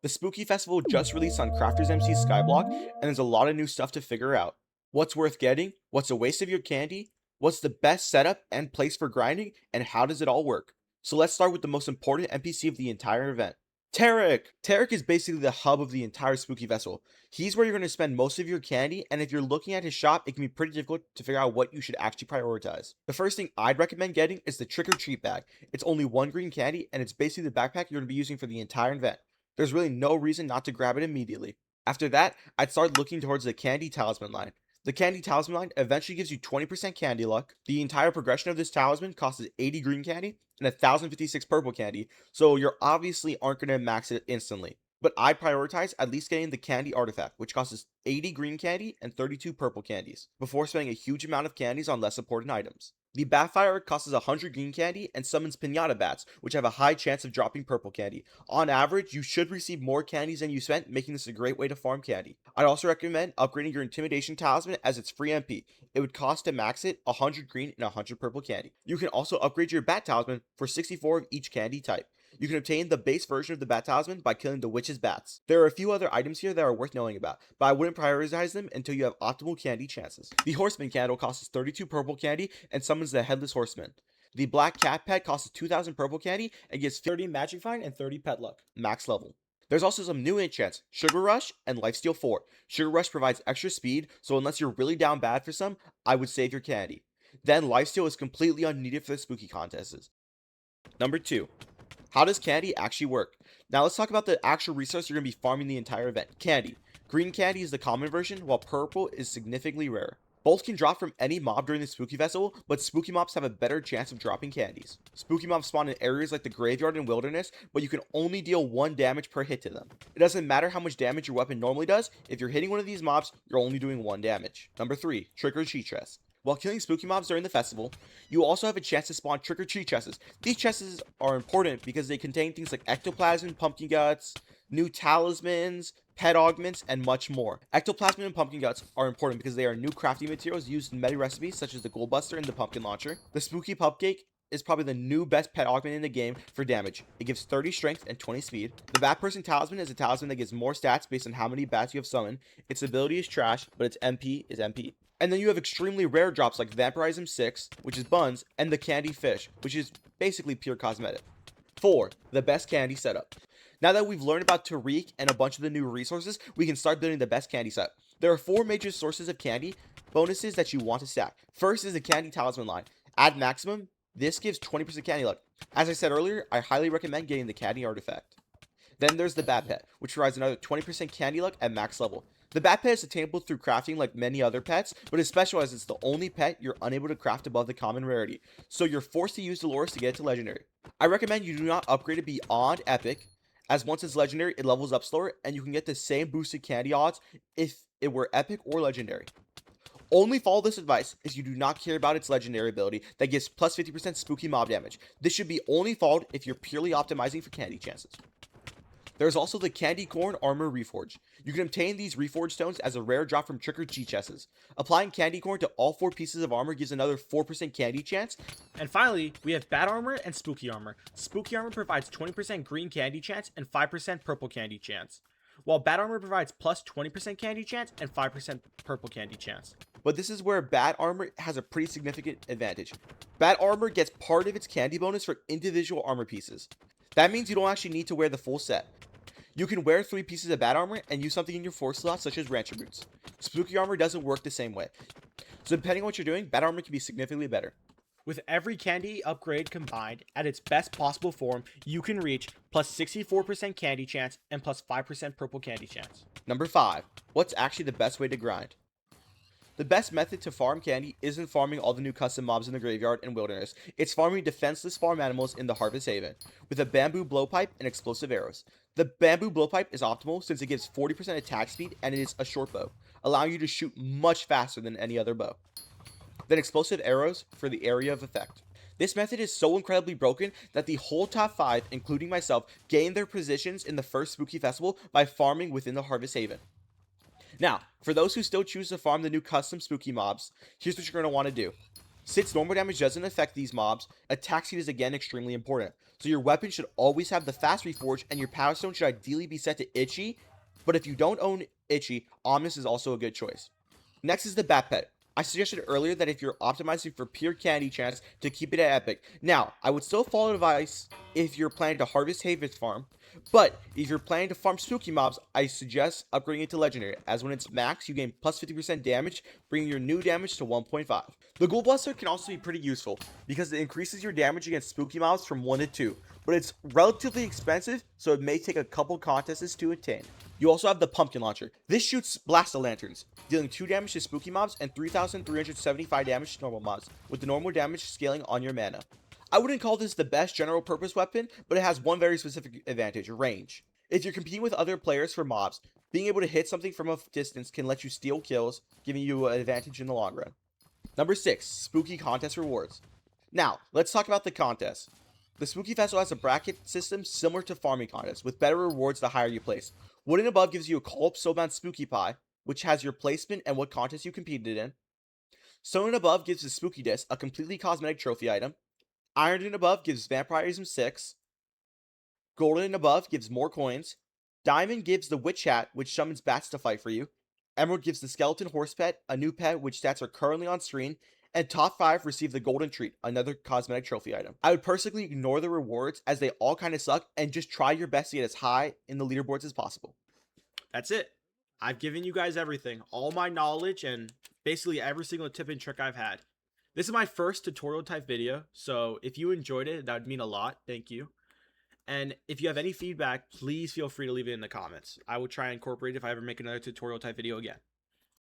The Spooky Festival just released on CraftersMC Skyblock, and there's a lot of new stuff to figure out. What's worth getting? What's a waste of your candy? What's the best setup and place for grinding? And how does it all work? So let's start with the most important NPC of the entire event. Tarek! Tarek is basically the hub of the entire Spooky Festival. He's where you're going to spend most of your candy, and if you're looking at his shop, it can be pretty difficult to figure out what you should actually prioritize. The first thing I'd recommend getting is the Trick or Treat bag. It's only one green candy, and it's basically the backpack you're going to be using for the entire event. There's really no reason not to grab it immediately. After that, I'd start looking towards the Candy Talisman line. The Candy Talisman line eventually gives you 20% candy luck. The entire progression of this talisman costs 80 green candy and 1056 purple candy, so you obviously aren't going to max it instantly. But I prioritize at least getting the candy artifact, which costs 80 green candy and 32 purple candies, before spending a huge amount of candies on less important items. The Batfire costs 100 green candy and summons Pinata Bats, which have a high chance of dropping purple candy. On average, you should receive more candies than you spent, making this a great way to farm candy. I'd also recommend upgrading your Intimidation Talisman as it's free MP. It would cost to max it 100 green and 100 purple candy. You can also upgrade your Bat Talisman for 64 of each candy type. You can obtain the base version of the Bat Talisman by killing the Witch's Bats. There are a few other items here that are worth knowing about, but I wouldn't prioritize them until you have optimal candy chances. The Horseman Candle costs 32 purple candy and summons the Headless Horseman. The Black Cat Pet costs 2000 purple candy and gives 30 Magic Find and 30 Pet Luck, max level. There's also some new enchants, Sugar Rush and Lifesteal 4. Sugar Rush provides extra speed, so unless you're really down bad for some, I would save your candy. Then Lifesteal is completely unneeded for the spooky contests. Number 2. How does candy actually work? Now let's talk about the actual resource you're going to be farming the entire event, candy. Green candy is the common version, while purple is significantly rare. Both can drop from any mob during the Spooky Festival, but Spooky Mobs have a better chance of dropping candies. Spooky Mobs spawn in areas like the Graveyard and Wilderness, but you can only deal 1 damage per hit to them. It doesn't matter how much damage your weapon normally does, if you're hitting one of these mobs, you're only doing 1 damage. Number 3, Trick or Treat Chest. While killing spooky mobs during the festival, you also have a chance to spawn trick or treat chests. These chests are important because they contain things like ectoplasm, pumpkin guts, new talismans, pet augments, and much more. Ectoplasm and pumpkin guts are important because they are new crafting materials used in many recipes such as the gold buster and the pumpkin launcher. The spooky pupcake is probably the new best pet augment in the game for damage. It gives 30 strength and 20 speed. The Bat Person Talisman is a talisman that gives more stats based on how many bats you have summoned. Its ability is trash, but its MP is MP. And then you have extremely rare drops like Vampirism 6, which is buns, and the Candy Fish, which is basically pure cosmetic. 4. The best candy setup. Now that we've learned about Tariq and a bunch of the new resources, we can start building the best candy set. There are 4 major sources of candy bonuses that you want to stack. First is the Candy Talisman line. At maximum, this gives 20% candy luck. As I said earlier, I highly recommend getting the Candy Artifact. Then there's the Bat Pet, which provides another 20% candy luck at max level. The Bat Pet is attainable through crafting like many other pets, but is special as it's the only pet you're unable to craft above the common rarity, so you're forced to use Dolores to get it to legendary. I recommend you do not upgrade it beyond epic, as once it's legendary, it levels up slower, and you can get the same boosted candy odds if it were epic or legendary. Only follow this advice if you do not care about its legendary ability that gives plus 50% spooky mob damage. This should be only followed if you're purely optimizing for candy chances. There's also the Candy Corn Armor Reforge. You can obtain these Reforge stones as a rare drop from Trick or Treat chests. Applying Candy Corn to all 4 pieces of armor gives another 4% candy chance. And finally, we have Bat Armor and Spooky Armor. Spooky Armor provides 20% green candy chance and 5% purple candy chance, while Bat Armor provides plus 20% candy chance and 5% purple candy chance. But this is where Bat Armor has a pretty significant advantage. Bat Armor gets part of its candy bonus for individual armor pieces. That means you don't actually need to wear the full set. You can wear 3 pieces of Bat Armor and use something in your 4 slots such as Rancher Boots. Spooky Armor doesn't work the same way. So depending on what you're doing, Bat Armor can be significantly better. With every candy upgrade combined at its best possible form, you can reach plus 64% candy chance and plus 5% purple candy chance. Number 5. What's actually the best way to grind? The best method to farm candy isn't farming all the new custom mobs in the Graveyard and Wilderness. It's farming defenseless farm animals in the Harvest Haven, with a Bamboo Blowpipe and explosive arrows. The Bamboo Blowpipe is optimal since it gives 40% attack speed and it is a short bow, allowing you to shoot much faster than any other bow. Then explosive arrows for the area of effect. This method is so incredibly broken that the whole top 5, including myself, gained their positions in the first Spooky Festival by farming within the Harvest Haven. Now, for those who still choose to farm the new custom spooky mobs, here's what you're going to want to do. Since normal damage doesn't affect these mobs, attack speed is again extremely important. So your weapon should always have the fast reforge, and your power stone should ideally be set to itchy, but if you don't own itchy, ominous is also a good choice. Next is the bat pet. I suggested earlier that if you're optimizing for pure candy chance, to keep it at epic. Now, I would still follow advice if you're planning to harvest Haven's farm, but if you're planning to farm spooky mobs, I suggest upgrading it to legendary, as when it's max, you gain plus 50% damage, bringing your new damage to 1.5. The Ghoul Buster can also be pretty useful, because it increases your damage against spooky mobs from 1 to 2, but it's relatively expensive, so it may take a couple contests to attain. You also have the Pumpkin Launcher. This shoots Blaster Lanterns, dealing 2 damage to spooky mobs and 3,375 damage to normal mobs, with the normal damage scaling on your mana. I wouldn't call this the best general purpose weapon, but it has one very specific advantage: range. If you're competing with other players for mobs, being able to hit something from a distance can let you steal kills, giving you an advantage in the long run. Number 6, Spooky Contest Rewards. Now, let's talk about the contest. The Spooky Festival has a bracket system similar to farming contests, with better rewards the higher you place. Wood and Above gives you a Call Up Soulbound Spooky Pie, which has your placement and what contest you competed in. Stone and Above gives the Spooky Disc, a completely cosmetic trophy item. Iron and Above gives Vampirism 6. Golden and Above gives more coins. Diamond gives the Witch Hat, which summons bats to fight for you. Emerald gives the Skeleton Horse Pet, a new pet which stats are currently on screen. And top 5 receive the Golden Treat, another cosmetic trophy item. I would personally ignore the rewards as they all kind of suck, and just try your best to get as high in the leaderboards as possible. That's it. I've given you guys everything, all my knowledge, and basically every single tip and trick I've had. This is my first tutorial type video, so if you enjoyed it, that would mean a lot. Thank you. And if you have any feedback, please feel free to leave it in the comments. I will try and incorporate it if I ever make another tutorial type video again.